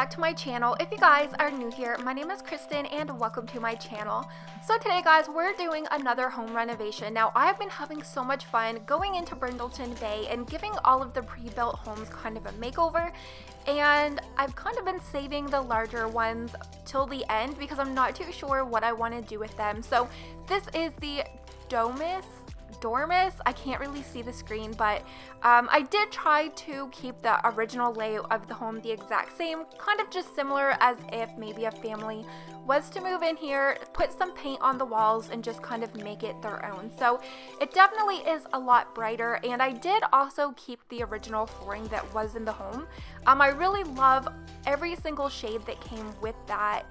back to my channel. If you guys are new here, my name is Kristen and welcome to my channel. So today guys, we're doing another home renovation. Now I have been having so much fun going into Brindleton Bay and giving all of the pre-built homes kind of a makeover, and I've kind of been saving the larger ones till the end because I'm not too sure what I want to do with them. So this is the Dormus. I can't really see the screen, but I did try to keep the original layout of the home the exact same, kind of just similar as if maybe a family was to move in here, put some paint on the walls and just kind of make it their own. So it definitely is a lot brighter, and I did also keep the original flooring that was in the home. I really love every single shade that came with that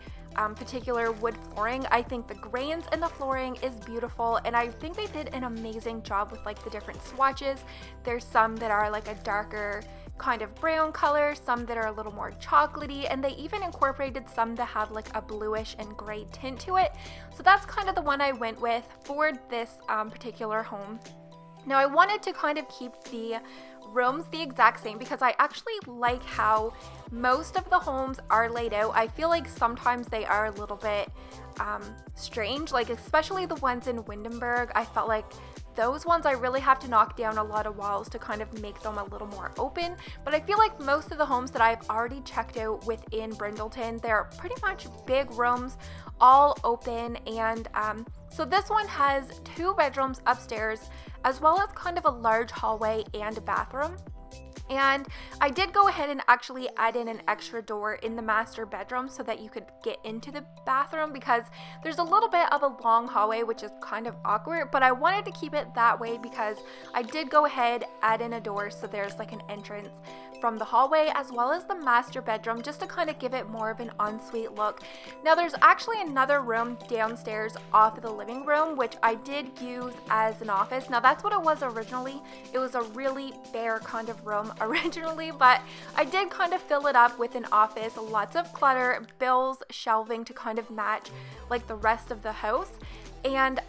particular wood flooring. I think the grains in the flooring is beautiful, and I think they did an amazing job with like the different swatches. There's some that are like a darker kind of brown color, some that are a little more chocolatey, and they even incorporated some that have like a bluish and gray tint to it. So that's kind of the one I went with for this particular home. Now I wanted to kind of keep the rooms the exact same because I actually like how most of the homes are laid out. I feel like sometimes they are a little bit strange, like especially the ones in Windenburg. I felt like those ones I really have to knock down a lot of walls to kind of make them a little more open, but I feel like most of the homes that I've already checked out within Brindleton, they're pretty much big rooms, all open. And so this one has 2 bedrooms upstairs, as well as kind of a large hallway and a bathroom. And I did go ahead and actually add in an extra door in the master bedroom so that you could get into the bathroom, because there's a little bit of a long hallway, which is kind of awkward, but I wanted to keep it that way because I did go ahead, add in a door so there's like an entrance from the hallway as well as the master bedroom, just to kind of give it more of an ensuite look. Now there's actually another room downstairs off of the living room, which I did use as an office. Now that's what it was originally. It was a really bare kind of room originally, but I did kind of fill it up with an office, lots of clutter, bills, shelving to kind of match like the rest of the house. And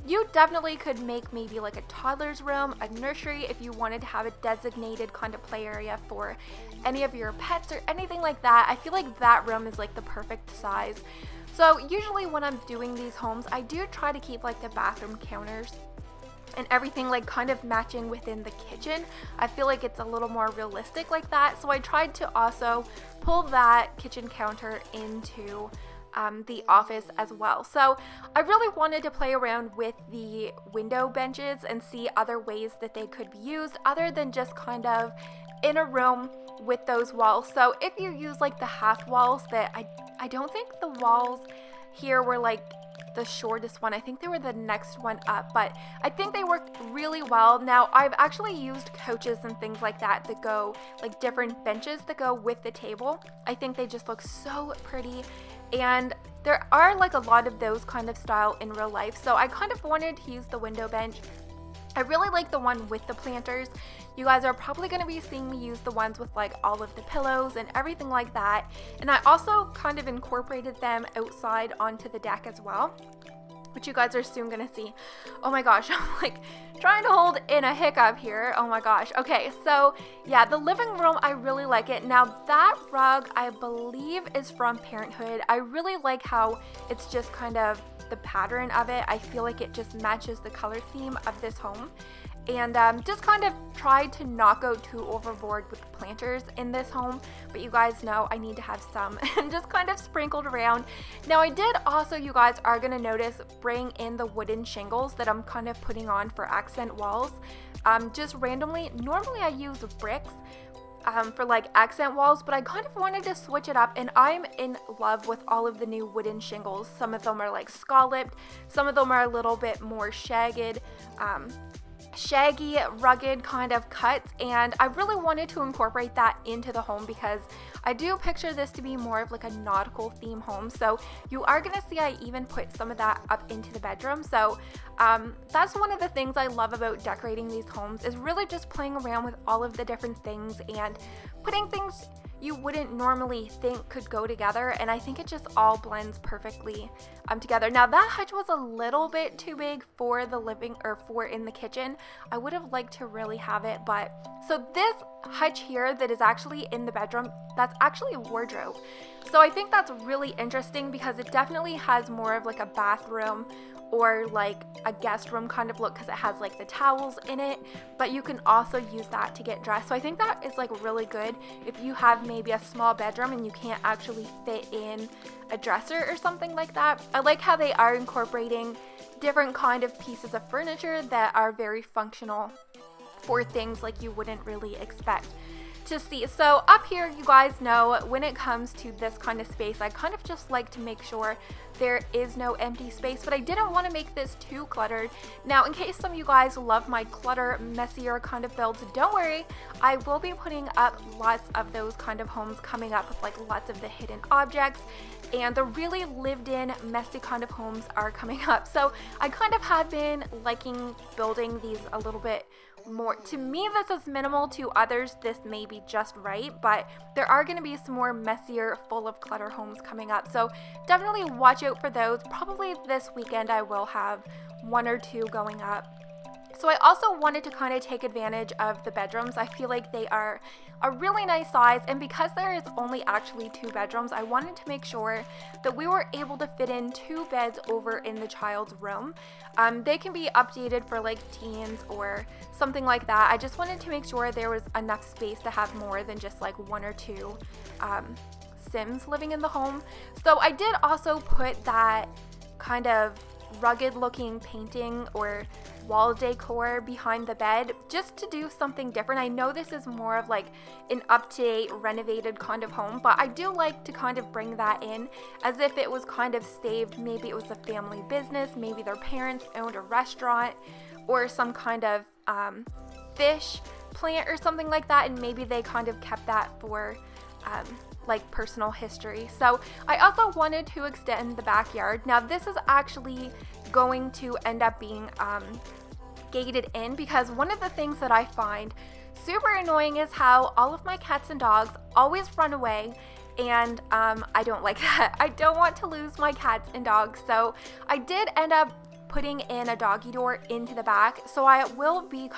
you definitely could make maybe like a toddler's room, a nursery, if you wanted to have a designated kind of play area for any of your pets or anything like that. I feel like that room is like the perfect size. So usually when I'm doing these homes, I do try to keep like the bathroom counters and everything like kind of matching within the kitchen. I feel like it's a little more realistic like that. So I tried to also pull that kitchen counter into the office as well. So I really wanted to play around with the window benches and see other ways that they could be used other than just kind of in a room with those walls. So if you use like the half walls, that I don't think the walls here were like the shortest one. I think they were the next one up, but I think they worked really well. Now I've actually used couches and things like that that go like different benches that go with the table. I think they just look so pretty, and there are like a lot of those kind of style in real life. So I kind of wanted to use the window bench. I really like the one with the planters. You guys are probably going to be seeing me use the ones with like all of the pillows and everything like that. And I also kind of incorporated them outside onto the deck as well, which you guys are soon going to see. Oh my gosh, I'm like trying to hold in a hiccup here. Oh my gosh. Okay, so yeah, the living room, I really like it. Now that rug, I believe, is from Parenthood. I really like how it's just kind of the pattern of it. I feel like it just matches the color theme of this home. And just kind of tried to not go too overboard with the planters in this home, but you guys know I need to have some and just kind of sprinkled around. Now I did also, you guys are going to notice, bring in the wooden shingles that I'm kind of putting on for accent walls, just randomly. Normally I use bricks for like accent walls, but I kind of wanted to switch it up, and I'm in love with all of the new wooden shingles. Some of them are like scalloped, some of them are a little bit more shaggy, rugged kind of cuts, and I really wanted to incorporate that into the home because I do picture this to be more of like a nautical theme home. So you are going to see I even put some of that up into the bedroom. So that's one of the things I love about decorating these homes, is really just playing around with all of the different things and putting things you wouldn't normally think could go together, and I think it just all blends perfectly together. Now that hutch was a little bit too big for the living or for in the kitchen. I would have liked to really have it, but so this hutch here that is actually in the bedroom, that's actually a wardrobe. So I think that's really interesting because it definitely has more of like a bathroom or like a guest room kind of look because it has like the towels in it, but you can also use that to get dressed. So I think that is like really good if you have maybe a small bedroom and you can't actually fit in a dresser or something like that. I like how they are incorporating different kind of pieces of furniture that are very functional for things like you wouldn't really expect to see. So up here, you guys know when it comes to this kind of space, I kind of just like to make sure there is no empty space, but I didn't want to make this too cluttered. Now, in case some of you guys love my clutter, messier kind of builds, don't worry, I will be putting up lots of those kind of homes coming up with like lots of the hidden objects, and the really lived in messy kind of homes are coming up. So I kind of have been liking building these a little bit more. To me, this is minimal. To others, this may be just right, but there are going to be some more messier, full of clutter homes coming up. So definitely watch out for those. Probably this weekend I will have one or two going up. So I also wanted to kind of take advantage of the bedrooms. I feel like they are a really nice size, and because there is only actually 2 bedrooms, I wanted to make sure that we were able to fit in 2 beds over in the child's room. They can be updated for like teens or something like that. I just wanted to make sure there was enough space to have more than just like 1 or 2 Sims living in the home. So I did also put that kind of rugged looking painting or wall decor behind the bed just to do something different. I know this is more of like an up-to-date renovated kind of home, but I do like to kind of bring that in as if it was kind of saved. Maybe it was a family business, maybe their parents owned a restaurant or some kind of fish plant or something like that, and maybe they kind of kept that for like personal history. So I also wanted to extend the backyard. Now this is actually going to end up being gated in, because one of the things that I find super annoying is how all of my cats and dogs always run away, and I don't like that. I don't want to lose my cats and dogs, so I did end up putting in a doggy door into the back. So I will be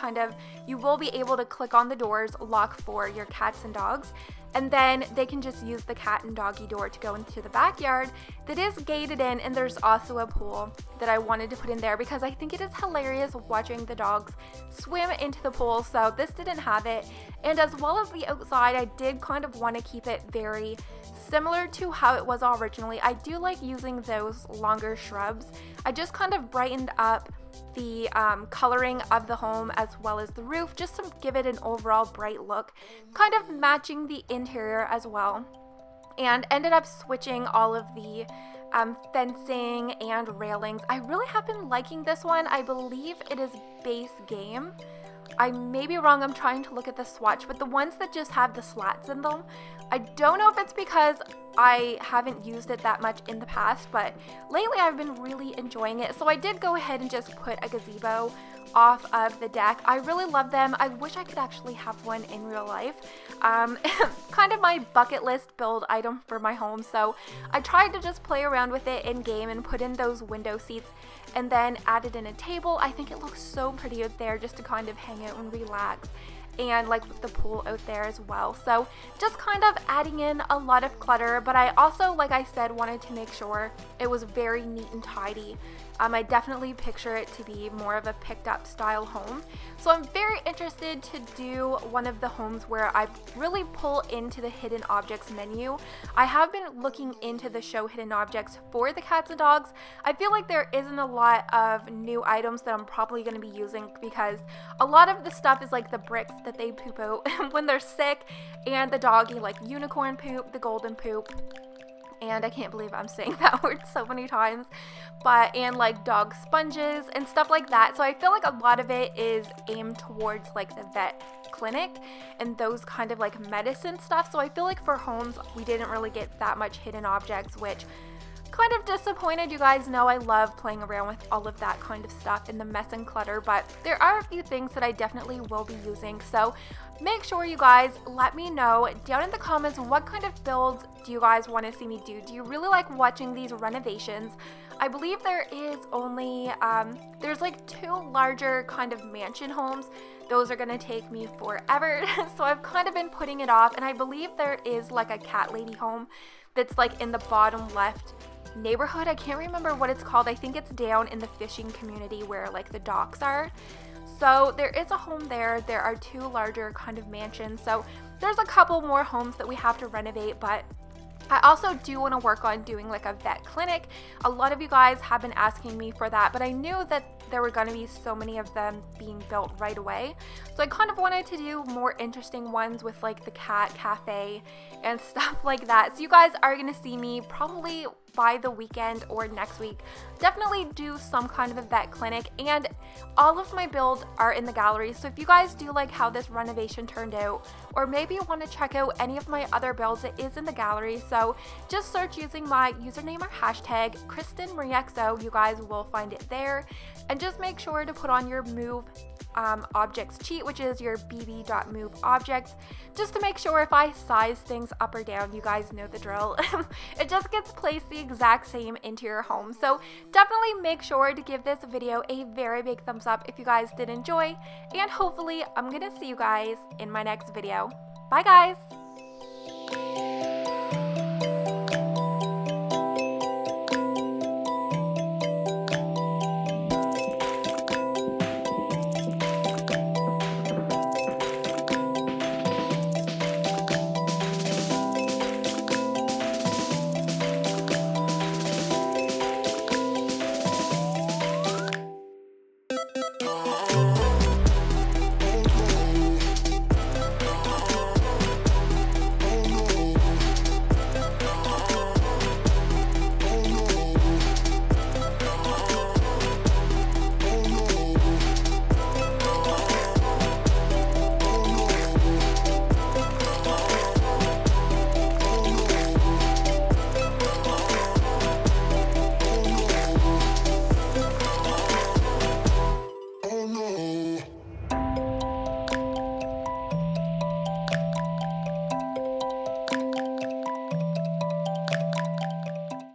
you will be able to click on the doors, lock for your cats and dogs, and then they can just use the cat and doggy door to go into the backyard that is gated in. And there's also a pool that I wanted to put in there because I think it is hilarious watching the dogs swim into the pool. So this didn't have it. And as well as the outside, I did kind of want to keep it very similar to how it was originally. I do like using those longer shrubs. I just kind of brightened up the coloring of the home as well as the roof, just to give it an overall bright look, kind of matching the interior as well, and ended up switching all of the fencing and railings. I really have been liking this one. I believe it is base game. I may be wrong, I'm trying to look at the swatch, but the ones that just have the slats in them, I don't know if it's because I haven't used it that much in the past, but lately I've been really enjoying it. So I did go ahead and just put a gazebo off of the deck. I really love them. I wish I could actually have one in real life. Kind of my bucket list build item for my home. So I tried to just play around with it in game and put in those window seats and then added in a table. I think it looks so pretty out there just to kind of hang out and relax, and like with the pool out there as well. So just kind of adding in a lot of clutter, but I also, like I said, wanted to make sure it was very neat and tidy. I definitely picture it to be more of a picked up style home. So I'm very interested to do one of the homes where I really pull into the hidden objects menu. I have been looking into the show hidden objects for the cats and dogs. I feel like there isn't a lot of new items that I'm probably going to be using, because a lot of the stuff is like the bricks that they poop out when they're sick, and the doggy like unicorn poop, the golden poop. And I can't believe I'm saying that word so many times, and like dog sponges and stuff like that. So I feel like a lot of it is aimed towards like the vet clinic and those kind of like medicine stuff. So I feel like for homes, we didn't really get that much hidden objects, which kind of disappointed. You guys know I love playing around with all of that kind of stuff in the mess and clutter, but there are a few things that I definitely will be using. So make sure you guys let me know down in the comments what kind of builds do you guys want to see me do. Do you really like watching these renovations? I believe there is only, there's like 2 larger kind of mansion homes. Those are gonna take me forever, so I've kind of been putting it off, and I believe there is like a cat lady home that's like in the bottom left neighborhood. I can't remember what it's called. I think it's down in the fishing community where like the docks are. So there is a home there. There are 2 larger kind of mansions. So there's a couple more homes that we have to renovate, but I also do want to work on doing like a vet clinic. A lot of you guys have been asking me for that, but I knew that there were going to be so many of them being built right away. So I kind of wanted to do more interesting ones with like the cat cafe and stuff like that. So you guys are going to see me probably by the weekend or next week definitely do some kind of a vet clinic, and all of my builds are in the gallery. So if you guys do like how this renovation turned out, or maybe you want to check out any of my other builds, it is in the gallery. So just search using my username or hashtag KrystinMyrieXo. You guys will find it there, and just make sure to put on your move objects cheat, which is your bb.move objects, just to make sure if I size things up or down, you guys know the drill. It just gets placed the exact same into your home. So definitely make sure to give this video a very big thumbs up if you guys did enjoy, and hopefully I'm gonna see you guys in my next video. Bye guys!